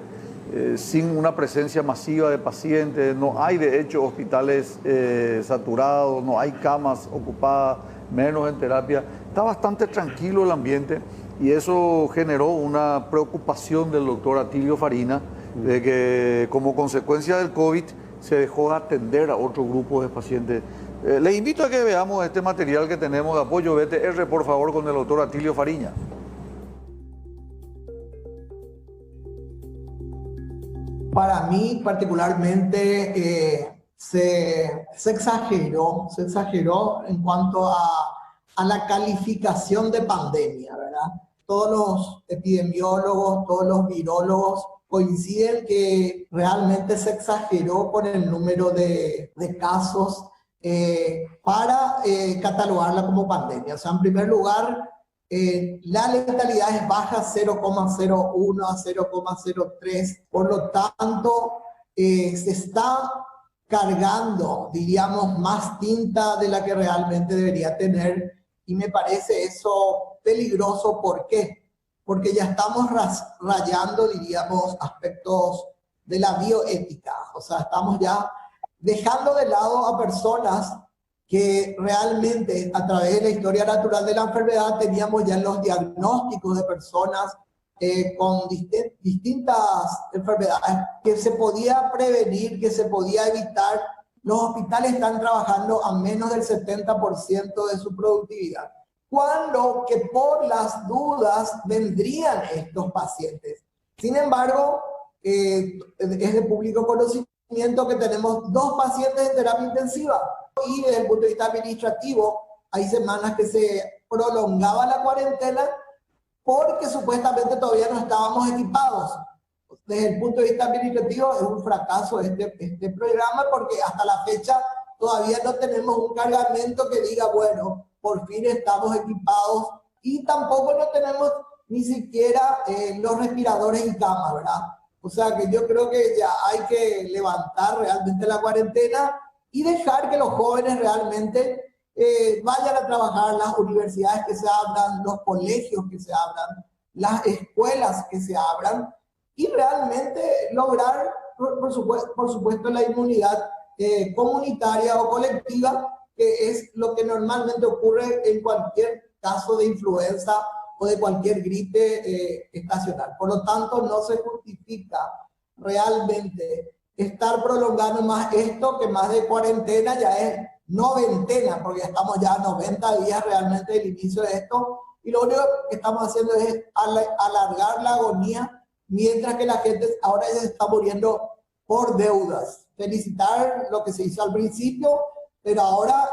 sin una presencia masiva de pacientes, no hay de hecho hospitales saturados, no hay camas ocupadas, menos en terapia. Está bastante tranquilo el ambiente. Y eso generó una preocupación del doctor Atilio Farina de que como consecuencia del COVID se dejó de atender a otro grupo de pacientes. Les invito a que veamos este material que tenemos de apoyo BTR, por favor, con el doctor Atilio Farina. Para mí particularmente se exageró en cuanto a la calificación de pandemia, ¿verdad? Todos los epidemiólogos, todos los virólogos coinciden que realmente se exageró con el número de casos para catalogarla como pandemia. O sea, en primer lugar, la letalidad es baja, 0,01 a 0,03. Por lo tanto, se está cargando, diríamos, más tinta de la que realmente debería tener. Y me parece eso peligroso. ¿Por qué? Porque ya estamos rayando, diríamos, aspectos de la bioética. O sea, estamos ya dejando de lado a personas que realmente a través de la historia natural de la enfermedad teníamos ya los diagnósticos de personas con distintas enfermedades que se podía prevenir, que se podía evitar. Los hospitales están trabajando a menos del 70% de su productividad, cuando que por las dudas vendrían estos pacientes. Sin embargo, es de público conocimiento que tenemos 2 pacientes en terapia intensiva y desde el punto de vista administrativo hay semanas que se prolongaba la cuarentena porque supuestamente todavía no estábamos equipados. Desde el punto de vista administrativo es un fracaso este programa porque hasta la fecha todavía no tenemos un cargamento que diga, bueno, por fin estamos equipados, y tampoco no tenemos ni siquiera los respiradores y camas, ¿verdad? O sea que yo creo que ya hay que levantar realmente la cuarentena y dejar que los jóvenes realmente vayan a trabajar, las universidades que se abran, los colegios que se abran, las escuelas que se abran, y realmente lograr, por supuesto, la inmunidad comunitaria o colectiva, que es lo que normalmente ocurre en cualquier caso de influenza o de cualquier gripe estacional. Por lo tanto, no se justifica realmente estar prolongando más esto, que más de cuarentena ya es noventena, porque estamos ya a 90 días realmente del inicio de esto, y lo único que estamos haciendo es alargar la agonía, mientras que la gente ahora ya se está muriendo por deudas. Felicitar lo que se hizo al principio, pero ahora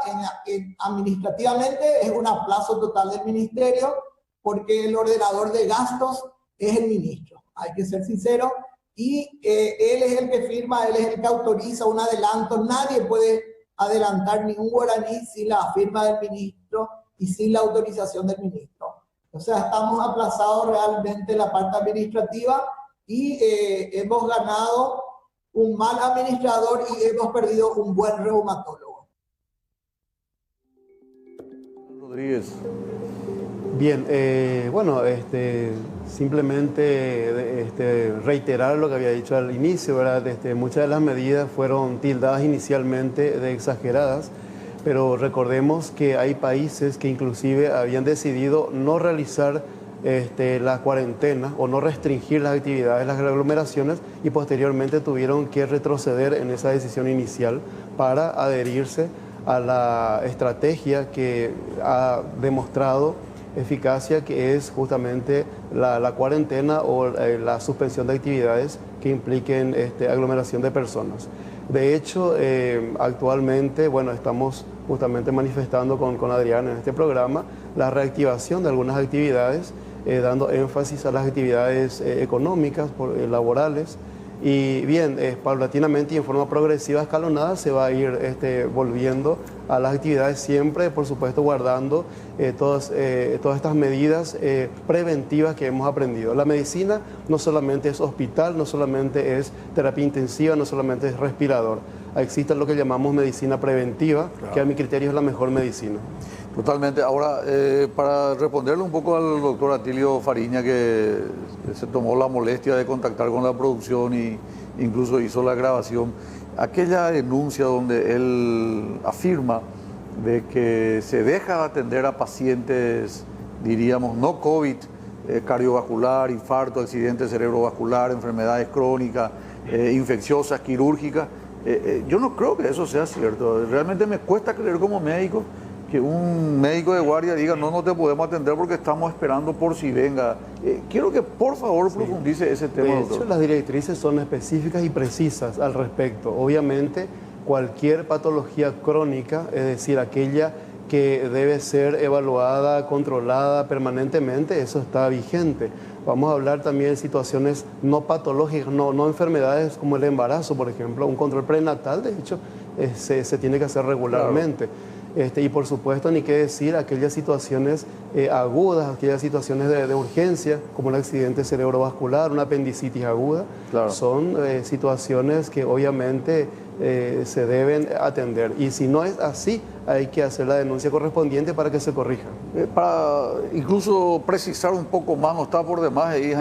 administrativamente es un aplazo total del ministerio, porque el ordenador de gastos es el ministro, hay que ser sincero, y él es el que firma, él es el que autoriza un adelanto. Nadie puede adelantar ningún guaraní sin la firma del ministro y sin la autorización del ministro. O sea, estamos aplazados realmente en la parte administrativa y hemos ganado un mal administrador y hemos perdido un buen reumatólogo. Rodríguez. Bien, bueno, simplemente reiterar lo que había dicho al inicio, ¿verdad? Muchas de las medidas fueron tildadas inicialmente de exageradas, pero recordemos que hay países que inclusive habían decidido no realizar la cuarentena o no restringir las actividades, las aglomeraciones, y posteriormente tuvieron que retroceder en esa decisión inicial para adherirse a la estrategia que ha demostrado eficacia, que es justamente la cuarentena o la suspensión de actividades que impliquen aglomeración de personas. De hecho, actualmente, bueno, estamos justamente manifestando con Adrián en este programa la reactivación de algunas actividades, dando énfasis a las actividades económicas, laborales, y bien, paulatinamente y en forma progresiva, escalonada, se va a ir volviendo a las actividades, siempre, por supuesto, guardando todas estas medidas preventivas que hemos aprendido. La medicina no solamente es hospital, no solamente es terapia intensiva, no solamente es respirador. Existe lo que llamamos medicina preventiva, claro, que a mi criterio es la mejor medicina. Totalmente. Ahora, para responderle un poco al doctor Atilio Fariña, que se tomó la molestia de contactar con la producción e incluso hizo la grabación, aquella denuncia donde él afirma de que se deja de atender a pacientes, diríamos, no COVID, cardiovascular, infarto, accidente cerebrovascular, enfermedades crónicas, infecciosas, quirúrgicas. Yo no creo que eso sea cierto. Realmente me cuesta creer como médico que un médico de guardia diga no te podemos atender porque estamos esperando por si venga. Quiero que por favor profundice ese tema, de doctor. hecho, las directrices son específicas y precisas al respecto. Obviamente, cualquier patología crónica, es decir, aquella que debe ser evaluada, controlada permanentemente, eso está vigente. Vamos a hablar también de situaciones no patológicas, no enfermedades como el embarazo, por ejemplo. Un control prenatal, de hecho, se tiene que hacer regularmente. Claro. Y por supuesto, ni qué decir aquellas situaciones agudas, aquellas situaciones de urgencia, como un accidente cerebrovascular, una apendicitis aguda, claro, son situaciones que obviamente se deben atender. Y si no es así, hay que hacer la denuncia correspondiente para que se corrija. Para incluso precisar un poco más, no está por demás ahí,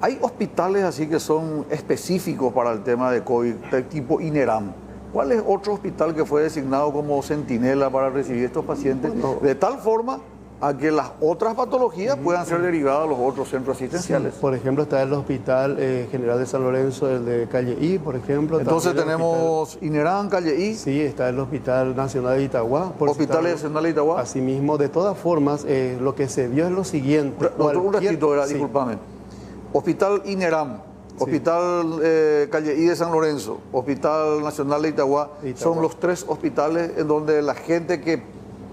hay hospitales así que son específicos para el tema de COVID, de tipo INERAM. ¿Cuál es otro hospital que fue designado como centinela para recibir estos pacientes? Bueno, de tal forma a que las otras patologías puedan ser derivadas a los otros centros asistenciales. Sí, por ejemplo, está el Hospital General de San Lorenzo, el de Calle I, por ejemplo. Entonces tenemos INERAM, Calle I. Sí, está el Hospital Nacional de Itagua. Hospital Nacional de Itagua. Asimismo, de todas formas, lo que se vio es lo siguiente. Un ratito, discúlpame. Hospital INERAM. Hospital Calle I de San Lorenzo, Hospital Nacional de Itagua, son los tres hospitales en donde la gente que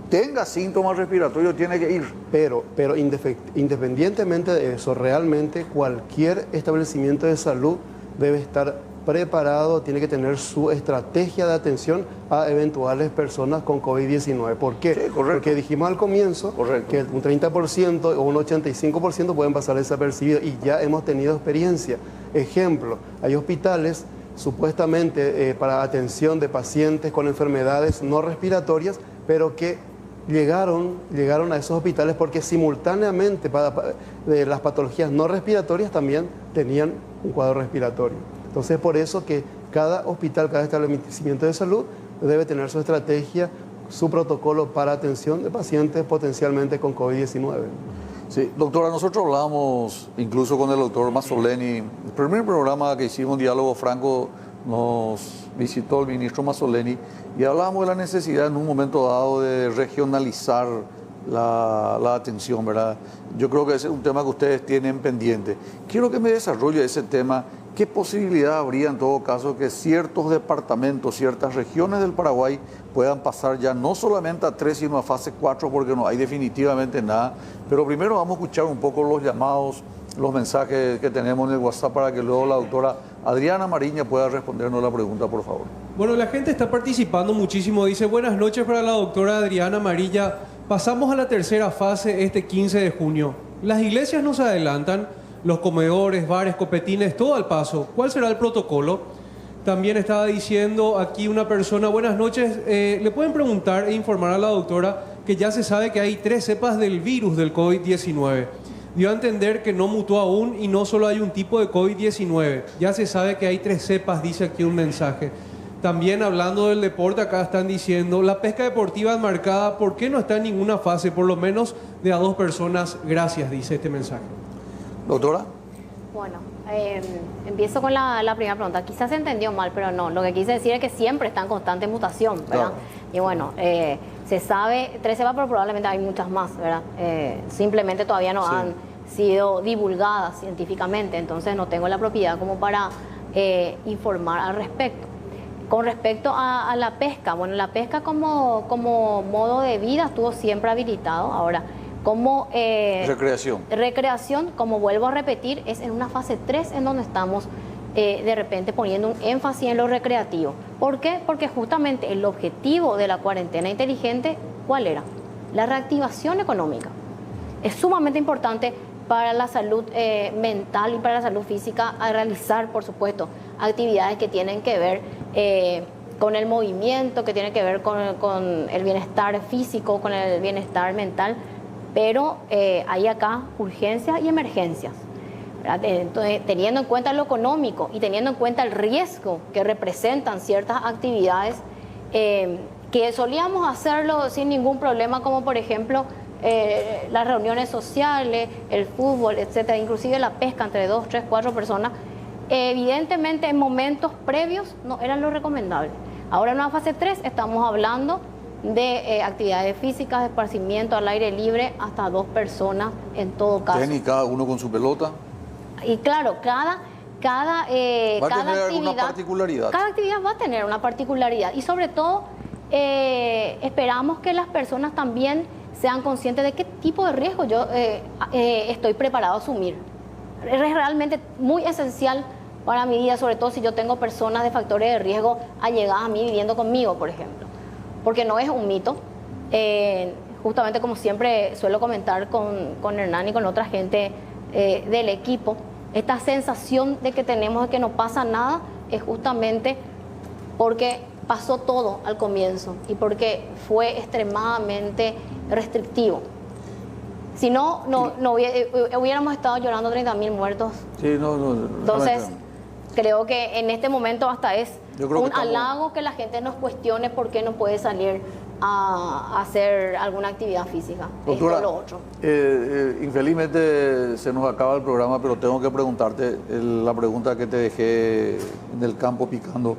tenga síntomas respiratorios tiene que ir. Pero independientemente de eso, realmente cualquier establecimiento de salud debe estar preparado, tiene que tener su estrategia de atención a eventuales personas con COVID-19. ¿Por qué? Sí, porque dijimos al comienzo que un 30% o un 85% pueden pasar desapercibidos y ya hemos tenido experiencia. Ejemplo, hay hospitales supuestamente para atención de pacientes con enfermedades no respiratorias, pero que llegaron a esos hospitales porque simultáneamente de las patologías no respiratorias también tenían un cuadro respiratorio. Entonces, por eso que cada hospital, cada establecimiento de salud debe tener su estrategia, su protocolo para atención de pacientes potencialmente con COVID-19. Sí, doctora, nosotros hablamos incluso con el doctor Mazzoleni. El primer programa que hicimos, Diálogo Franco, nos visitó el ministro Mazzoleni y hablábamos de la necesidad en un momento dado de regionalizar la atención, ¿verdad? Yo creo que ese es un tema que ustedes tienen pendiente. Quiero que me desarrolle ese tema. ¿Qué posibilidad habría en todo caso que ciertos departamentos, ciertas regiones del Paraguay puedan pasar ya no solamente a 3, sino a fase 4, porque no hay definitivamente nada? Pero primero vamos a escuchar un poco los llamados, los mensajes que tenemos en el WhatsApp para que luego la doctora Adriana Mariña pueda respondernos la pregunta, por favor. Bueno, la gente está participando muchísimo. Dice, buenas noches para la doctora Adriana Mariña. Pasamos a la tercera fase este 15 de junio. Las iglesias no se adelantan. Los comedores, bares, copetines, todo al paso. ¿Cuál será el protocolo? También estaba diciendo aquí una persona, buenas noches, le pueden preguntar e informar a la doctora que ya se sabe que hay 3 cepas del virus del COVID-19. Dio a entender que no mutó aún y no solo hay un tipo de COVID-19. Ya se sabe que hay 3 cepas, dice aquí un mensaje. También hablando del deporte, acá están diciendo, la pesca deportiva enmarcada, ¿por qué no está en ninguna fase? Por lo menos de a 2 personas. Gracias, dice este mensaje. Doctora. Bueno, empiezo con la primera pregunta. Quizás se entendió mal, pero no. Lo que quise decir es que siempre está en constante mutación, ¿verdad? Claro. Y bueno, se sabe, 3 cepas, pero probablemente hay muchas más, ¿verdad? Simplemente todavía no han sido divulgadas científicamente, entonces no tengo la propiedad como para informar al respecto. Con respecto a la pesca, bueno, la pesca como modo de vida estuvo siempre habilitado. Ahora, como recreación, como vuelvo a repetir, es en una fase 3 en donde estamos de repente poniendo un énfasis en lo recreativo. ¿Por qué? Porque justamente el objetivo de la cuarentena inteligente, ¿cuál era? La reactivación económica. Es sumamente importante para la salud mental y para la salud física a realizar, por supuesto, actividades que tienen que ver con el movimiento, que tienen que ver con el bienestar físico, con el bienestar mental. Pero hay acá urgencias y emergencias, ¿verdad? Entonces, teniendo en cuenta lo económico y teniendo en cuenta el riesgo que representan ciertas actividades que solíamos hacerlo sin ningún problema, como por ejemplo las reuniones sociales, el fútbol, etcétera, inclusive la pesca entre 2, 3, 4 personas, evidentemente en momentos previos no eran lo recomendable. Ahora en una fase 3 estamos hablando de actividades físicas, de esparcimiento al aire libre, hasta 2 personas en todo caso. ¿Y cada uno con su pelota? Y claro, cada actividad, particularidad. Cada actividad va a tener una particularidad y sobre todo esperamos que las personas también sean conscientes de qué tipo de riesgo yo estoy preparado a asumir. Es realmente muy esencial para mi vida, sobre todo si yo tengo personas de factores de riesgo allegadas a mí viviendo conmigo, por ejemplo. Porque no es un mito, justamente como siempre suelo comentar con Hernán y con otra gente del equipo, esta sensación de que tenemos de que no pasa nada es justamente porque pasó todo al comienzo y porque fue extremadamente restrictivo. Si no hubiéramos estado llorando 30.000 muertos. Sí, no. Entonces, creo que en este momento hasta es un halago que la gente nos cuestione por qué no puede salir a hacer alguna actividad física. Doctora, esto o lo otro. Infelizmente se nos acaba el programa, pero tengo que preguntarte la pregunta que te dejé en el campo picando.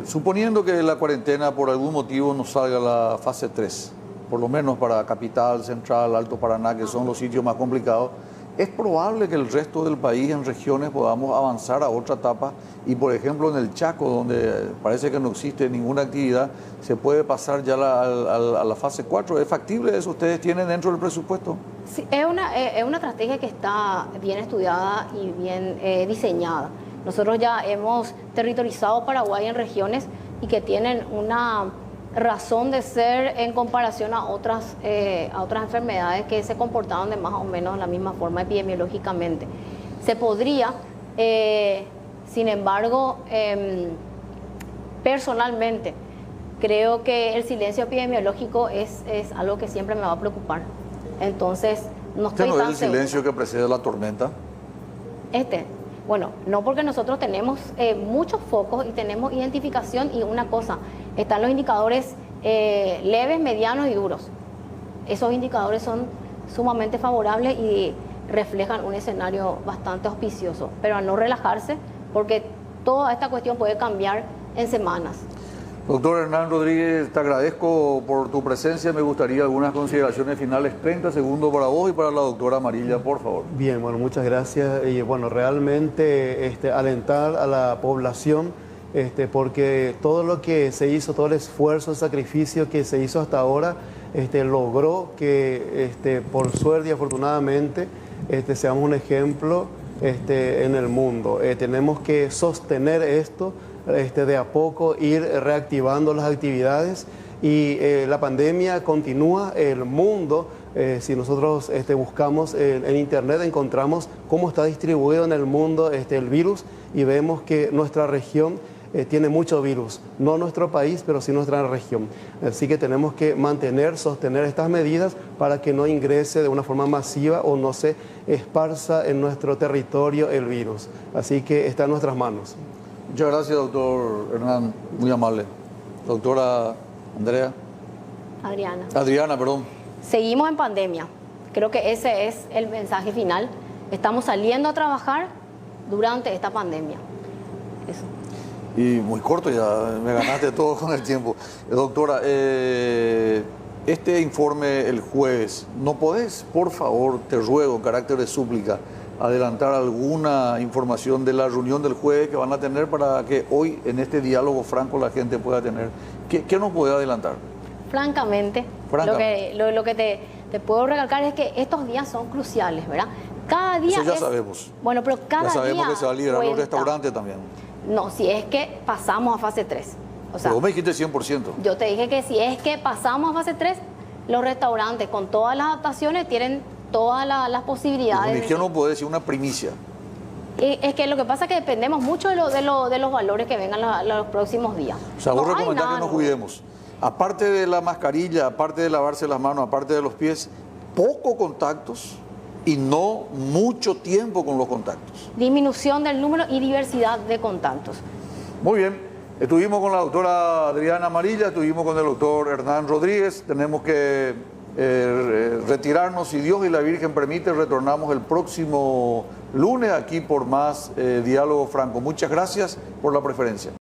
Suponiendo que la cuarentena por algún motivo nos salga la fase 3, por lo menos para Capital, Central, Alto Paraná, que son los sitios más complicados, ¿es probable que el resto del país, en regiones, podamos avanzar a otra etapa? Y, por ejemplo, en el Chaco, donde parece que no existe ninguna actividad, ¿se puede pasar ya a la fase 4? ¿Es factible eso? ¿Ustedes tienen dentro del presupuesto? Sí, es una estrategia que está bien estudiada y bien diseñada. Nosotros ya hemos territorializado Paraguay en regiones y que tienen una razón de ser en comparación a otras enfermedades que se comportaban de más o menos la misma forma epidemiológicamente. Se podría, sin embargo, personalmente, creo que el silencio epidemiológico es algo que siempre me va a preocupar. Entonces, no estoy tan segura. ¿Es el silencio que precede la tormenta? Bueno, no, porque nosotros tenemos muchos focos y tenemos identificación y una cosa, están los indicadores leves, medianos y duros. Esos indicadores son sumamente favorables y reflejan un escenario bastante auspicioso, pero a no relajarse porque toda esta cuestión puede cambiar en semanas. Doctor Hernán Rodríguez, te agradezco por tu presencia. Me gustaría algunas consideraciones finales, 30 segundos para vos y para la doctora Amarilla, por favor. Bien, bueno, muchas gracias. Y bueno, realmente alentar a la población, porque todo lo que se hizo, todo el esfuerzo, el sacrificio que se hizo hasta ahora, logró que, por suerte y afortunadamente, seamos un ejemplo en el mundo. Tenemos que sostener esto, de a poco ir reactivando las actividades y la pandemia continúa, el mundo, si nosotros buscamos en internet encontramos cómo está distribuido en el mundo el virus y vemos que nuestra región tiene mucho virus, no nuestro país, pero sí nuestra región. Así que tenemos que sostener estas medidas para que no ingrese de una forma masiva o no se esparza en nuestro territorio el virus. Así que está en nuestras manos. Muchas gracias, doctor Hernán, muy amable. Doctora Andrea. Adriana, perdón. Seguimos en pandemia. Creo que ese es el mensaje final. Estamos saliendo a trabajar durante esta pandemia. Eso. Y muy corto ya, me ganaste todo con el tiempo. Doctora, este informe el jueves, ¿no podés, por favor, te ruego, en carácter de súplica, adelantar alguna información de la reunión del jueves que van a tener para que hoy, en este diálogo franco, la gente pueda tener? ¿Qué nos puede adelantar? Francamente. Lo que te puedo recalcar es que estos días son cruciales, ¿verdad? Cada día eso ya sabemos. Bueno, pero cada día ya sabemos que se va a liberar cuenta. los restaurantes también. No, si es que pasamos a fase 3. O sea, pero vos me dijiste 100%. Yo te dije que si es que pasamos a fase 3, los restaurantes con todas las adaptaciones tienen todas las posibilidades. Yo no puedo decir una primicia. Es que lo que pasa es que dependemos mucho de los valores que vengan los próximos días. O sea, vos recomendás que nos cuidemos. Aparte de la mascarilla, aparte de lavarse las manos, aparte de los pies, poco contactos y no mucho tiempo con los contactos. Disminución del número y diversidad de contactos. Muy bien. Estuvimos con la doctora Adriana Amarilla, estuvimos con el doctor Hernán Rodríguez. Tenemos que retirarnos, si Dios y la Virgen permite, retornamos el próximo lunes aquí por más Diálogo Franco. Muchas gracias por la preferencia.